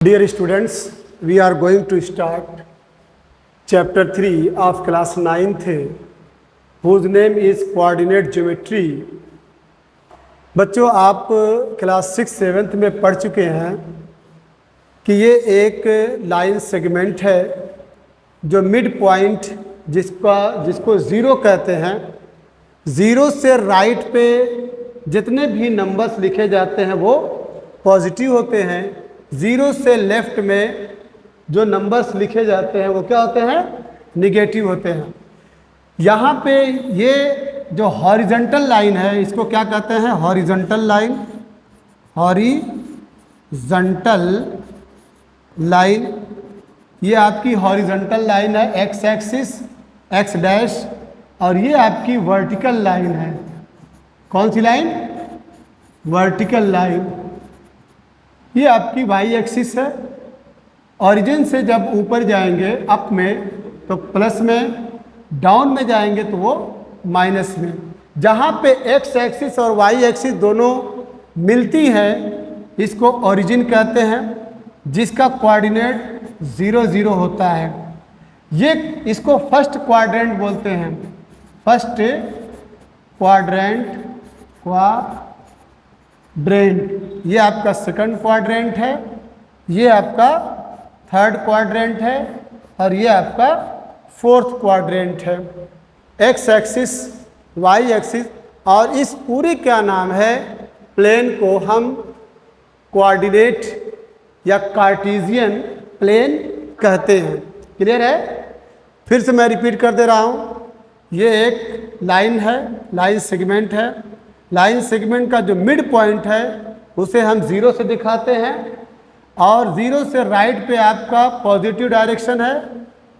Dear students, we are going to start chapter 3 of class 9th, whose name is coordinate geometry. बच्चों, आप class 6-7 में पढ़ चुके हैं कि ये एक लाइन सेगमेंट है जो मिड पॉइंट जिसको ज़ीरो कहते हैं। ज़ीरो से राइट पे जितने भी नंबर्स लिखे जाते हैं वो पॉजिटिव होते हैं। ज़ीरो से लेफ़्ट में जो नंबर्स लिखे जाते हैं वो क्या होते हैं? निगेटिव होते हैं। यहाँ पे ये जो हॉरिजॉन्टल लाइन है इसको क्या कहते हैं? Horizontal line. हॉरिजॉन्टल लाइन, ये आपकी हॉरिजॉन्टल लाइन है, एक्स एक्सिस, एक्स डैश, और ये आपकी वर्टिकल लाइन है। कौन सी लाइन? Vertical line. ये आपकी वाई एक्सिस है। ओरिजिन से जब ऊपर जाएंगे अप में तो प्लस में, डाउन में जाएंगे तो वो माइनस में। जहाँ पे एक्स एक्सिस और वाई एक्सिस दोनों मिलती है इसको ओरिजिन कहते हैं, जिसका कोऑर्डिनेट 0 0 होता है। ये इसको फर्स्ट क्वाड्रेंट बोलते हैं। फर्स्ट क्वाड्रेंट, ये आपका सेकंड क्वाड्रेंट है, ये आपका थर्ड क्वाड्रेंट है, और ये आपका फोर्थ क्वाड्रेंट है। एक्स एक्सिस, वाई एक्सिस, और इस पूरी क्या नाम है? प्लेन को हम कोऑर्डिनेट या कार्टेशियन प्लेन कहते हैं। क्लियर है? फिर से मैं रिपीट कर दे रहा हूँ। ये एक लाइन है, लाइन सेगमेंट है। लाइन सेगमेंट का जो मिड पॉइंट है उसे हम ज़ीरो से दिखाते हैं, और ज़ीरो से राइट पे आपका पॉजिटिव डायरेक्शन है,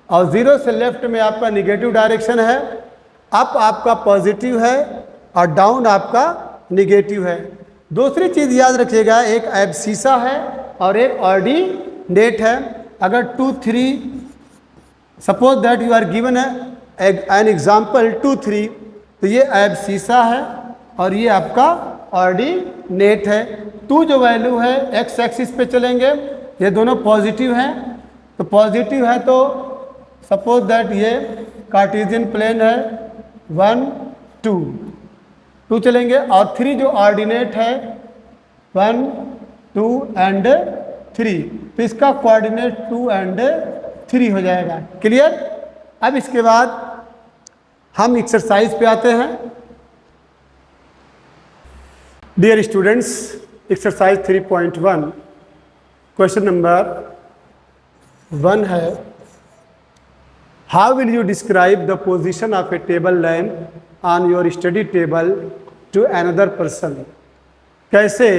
और ज़ीरो से लेफ्ट में आपका निगेटिव डायरेक्शन है। अप आपका पॉजिटिव है और डाउन आपका निगेटिव है। दूसरी चीज़ याद रखिएगा, एक एब्सिसा है और एक ऑर्डिनेट है। अगर 2 3, suppose that you are given an example 2 3, तो ये एब्सिसा है और ये आपका ऑर्डिनेट है। 2 जो वैल्यू है एक्स एक्सिस पे चलेंगे, ये दोनों पॉजिटिव हैं, तो पॉजिटिव है तो सपोज दैट ये कार्टेशियन प्लेन है 1 2 चलेंगे। और 3 जो ऑर्डिनेट है 1 2 एंड 3, तो इसका कोऑर्डिनेट 2 एंड 3 हो जाएगा। क्लियर? अब इसके बाद हम एक्सरसाइज पे आते हैं। Dear students, exercise 3.1 question number 1 है, how will you describe the position of a table lamp on your study table to another person. कैसे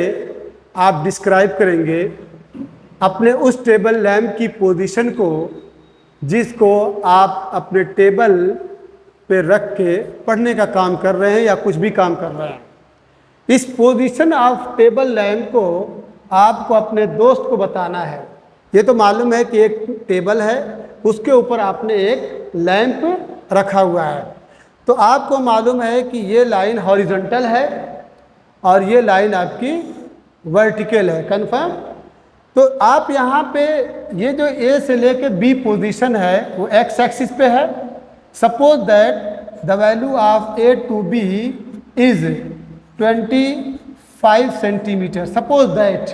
आप डिस्क्राइब करेंगे अपने उस टेबल लैम्प की पोजीशन को जिसको आप अपने टेबल पे रख के पढ़ने का काम कर रहे हैं या कुछ भी काम कर रहे हैं। इस पोजीशन ऑफ टेबल लैम्प को आपको अपने दोस्त को बताना है। ये तो मालूम है कि एक टेबल है, उसके ऊपर आपने एक लैंप रखा हुआ है, तो आपको मालूम है कि ये लाइन हॉरिजॉन्टल है और ये लाइन आपकी वर्टिकल है। कंफर्म? तो आप यहाँ पे ये जो ए से लेके बी पोजीशन है वो एक्स एक्सिस पे है। Suppose that the value of A to B is 25 centimetre. Suppose that,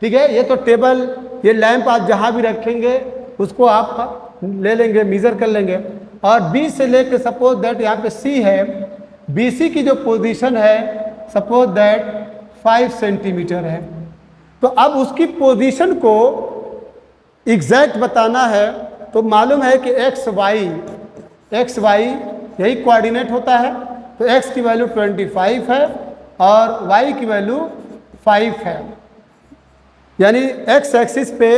ठीक है? ये तो टेबल, ये लैंप आप जहाँ भी रखेंगे उसको आप ले लेंगे, मीज़र कर लेंगे। और बी से लेके सपोज दैट यहाँ पे सी है, बी सी की जो पोजीशन है सपोज दैट 5 सेंटीमीटर है। तो अब उसकी पोजीशन को एग्जैक्ट बताना है, तो मालूम है कि एक्स वाई यही कोऑर्डिनेट होता है। तो एक्स की वैल्यू 25 है और वाई की वैल्यू 5 है, यानी एक्स एक्सिस पे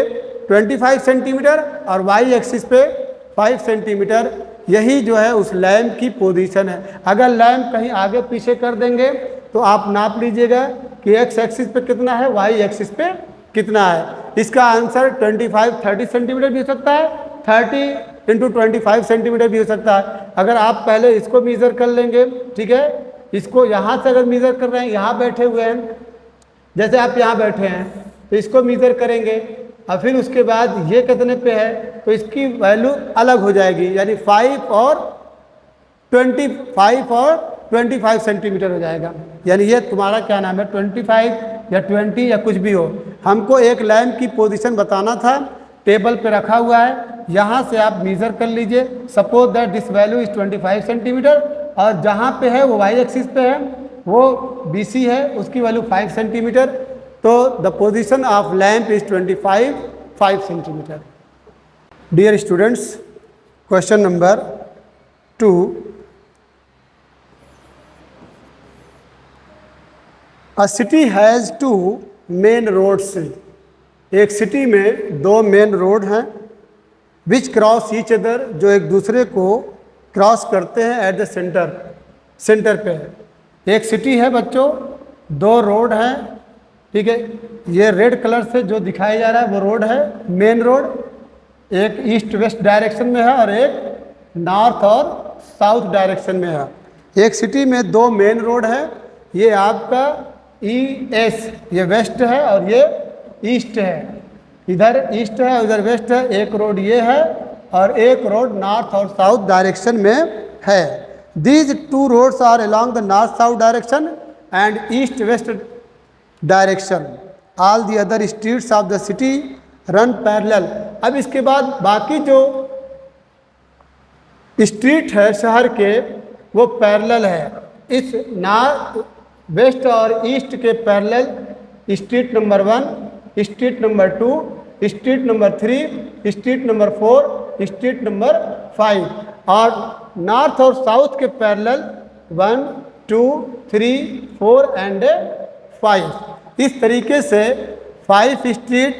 25 सेंटीमीटर और वाई एक्सिस पे 5 सेंटीमीटर। यही जो है उस लैंप की पोजीशन है। अगर लैंप कहीं आगे पीछे कर देंगे तो आप नाप लीजिएगा कि एक्स एक्सिस पे कितना है, वाई एक्सिस पे कितना है। इसका आंसर 30 सेंटीमीटर भी हो सकता है, 30 × 25 सेंटीमीटर भी हो सकता है। अगर आप पहले इसको मीज़र कर लेंगे, ठीक है, इसको यहाँ से अगर मीज़र कर रहे हैं, यहाँ बैठे हुए हैं, जैसे आप यहाँ बैठे हैं तो इसको मीज़र करेंगे और फिर उसके बाद ये कितने पे है, तो इसकी वैल्यू अलग हो जाएगी, यानी 5 और 25 सेंटीमीटर हो जाएगा। यानी ये तुम्हारा क्या नाम है 25 या 20 या कुछ भी हो। हमको एक लैंप की पोजीशन बताना था, टेबल पे रखा हुआ है, यहाँ से आप मेज़र कर लीजिए। Suppose that this value is 25 centimetre और जहाँ पे है वो वाई एक्सिस पे है, वो BC है, उसकी वैल्यू 5 सेंटीमीटर। तो the position of lamp is 5 centimetre. Dear students, question number 2, A city has 2 main roads। एक सिटी में 2 मेन रोड हैं, विच क्रॉस ईच अदर, जो एक दूसरे को क्रॉस करते हैं एट द सेंटर पे है। एक सिटी है बच्चों, 2 रोड हैं, ठीक है। ये रेड कलर से जो दिखाया जा रहा है वो रोड है मेन रोड, एक ईस्ट वेस्ट डायरेक्शन में है और एक नॉर्थ और साउथ डायरेक्शन में है। एक सिटी में 2 मेन रोड है, ये आपका ES, ये वेस्ट है और ये ईस्ट है, इधर ईस्ट है उधर वेस्ट है। एक रोड ये है और एक रोड नॉर्थ और साउथ डायरेक्शन में है। These 2 roads are along the north south direction and east west direction. All the other streets of the city run parallel. अब इसके बाद बाकी जो स्ट्रीट है शहर के वो पैरेलल है। इस नॉर्थ वेस्ट और ईस्ट के parallel street number 1, street number 2, street number 3, street number 4, street number 5 और नॉर्थ और साउथ के पैरेलल 1, 2, 3, 4 एंड 5। इस तरीके से 5 स्ट्रीट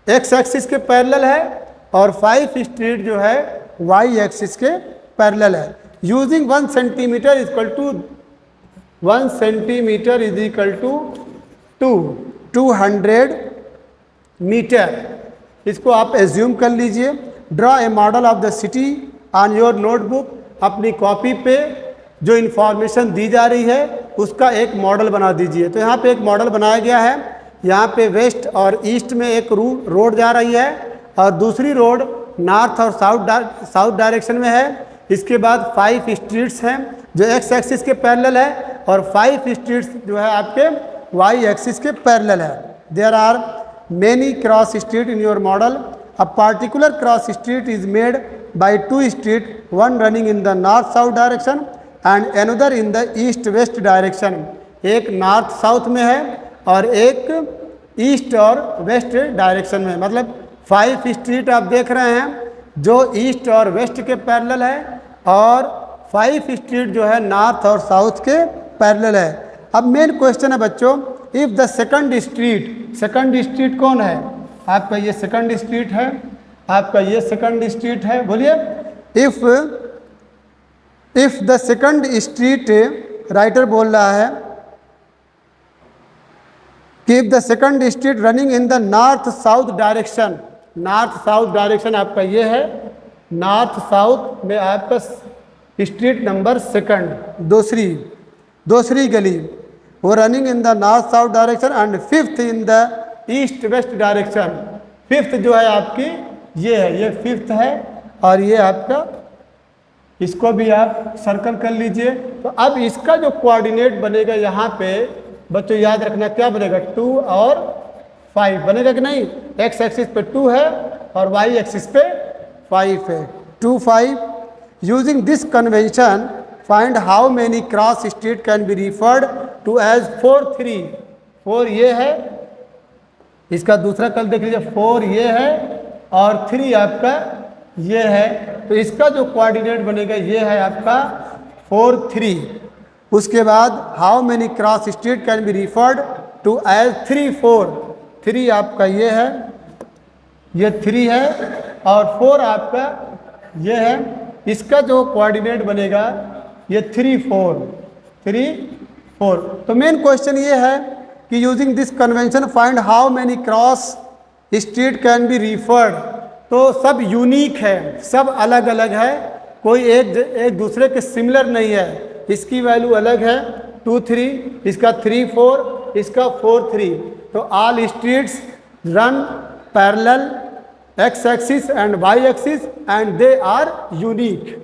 एक्स एक्सिस के पैरेलल है और 5 स्ट्रीट जो है वाई एक्सिस के पैरेलल है। Using 1 centimetre equal to 1 centimetre is equal to 200 metre. इसको आप एज्यूम कर लीजिए। Draw a model of the city on your notebook. अपनी कॉपी पे जो इन्फॉर्मेशन दी जा रही है उसका एक मॉडल बना दीजिए। तो यहाँ पे एक मॉडल बनाया गया है। यहाँ पे वेस्ट और ईस्ट में एक रोड जा रही है और दूसरी रोड नॉर्थ और साउथ डायरेक्शन में है। इसके बाद 5 स्ट्रीट्स हैं जो एक्स एक्सिस के पैरेलल है और 5 स्ट्रीट्स जो है आपके वाई एक्सिस के पैरेलल है। There are many cross street in your model. A particular cross street is made by 2 street, one running in the north south direction and another in the east west direction. एक north south में है और एक east और west direction में। मतलब 5 street आप देख रहे हैं जो ईस्ट और वेस्ट के पैरेलल है और 5 स्ट्रीट जो है नॉर्थ और साउथ के पैरेलल है। अब मेन क्वेश्चन है बच्चों, इफ द सेकंड स्ट्रीट कौन है? आपका ये सेकंड स्ट्रीट है, आपका ये सेकंड स्ट्रीट है। बोलिए, if the second street, writer बोल रहा है कि if the second street running in the north south direction, north south direction आपका ये है, नॉर्थ साउथ में आपका स्ट्रीट नंबर सेकंड, दूसरी गली वो running in the north south direction and 5th in the east west direction. 5th जो है आपकी ये है, ये 5th है और ये आपका, इसको भी आप सर्कल कर लीजिए। तो अब इसका जो कोऑर्डिनेट बनेगा यहाँ पे बच्चों याद रखना क्या बनेगा, 2 और 5 बनेगा कि नहीं। एक्स एक्सिस पे 2 है और वाई एक्सिस पे 5 है, 2, 5। Using this convention find how many cross street can be referred to as 4, 3। 4 ये है, इसका दूसरा कल देख लीजिए, 4 ये है और 3 आपका ये है। तो इसका जो कोऑर्डिनेट बनेगा ये है आपका 4, 3। उसके बाद how many cross street can be referred to as 3, 4। 3 आपका ये है, ये 3 है और 4 आपका ये है। इसका जो कोऑर्डिनेट बनेगा ये 3, 4। तो मेन क्वेश्चन ये है कि using this convention find how many cross street can be referred. तो सब यूनिक है, सब अलग अलग है, कोई एक दूसरे के सिमिलर नहीं है। इसकी वैल्यू अलग है 2, 3, इसका 3, 4, इसका 4, 3। तो all streets run parallel x axis and y axis and they are unique.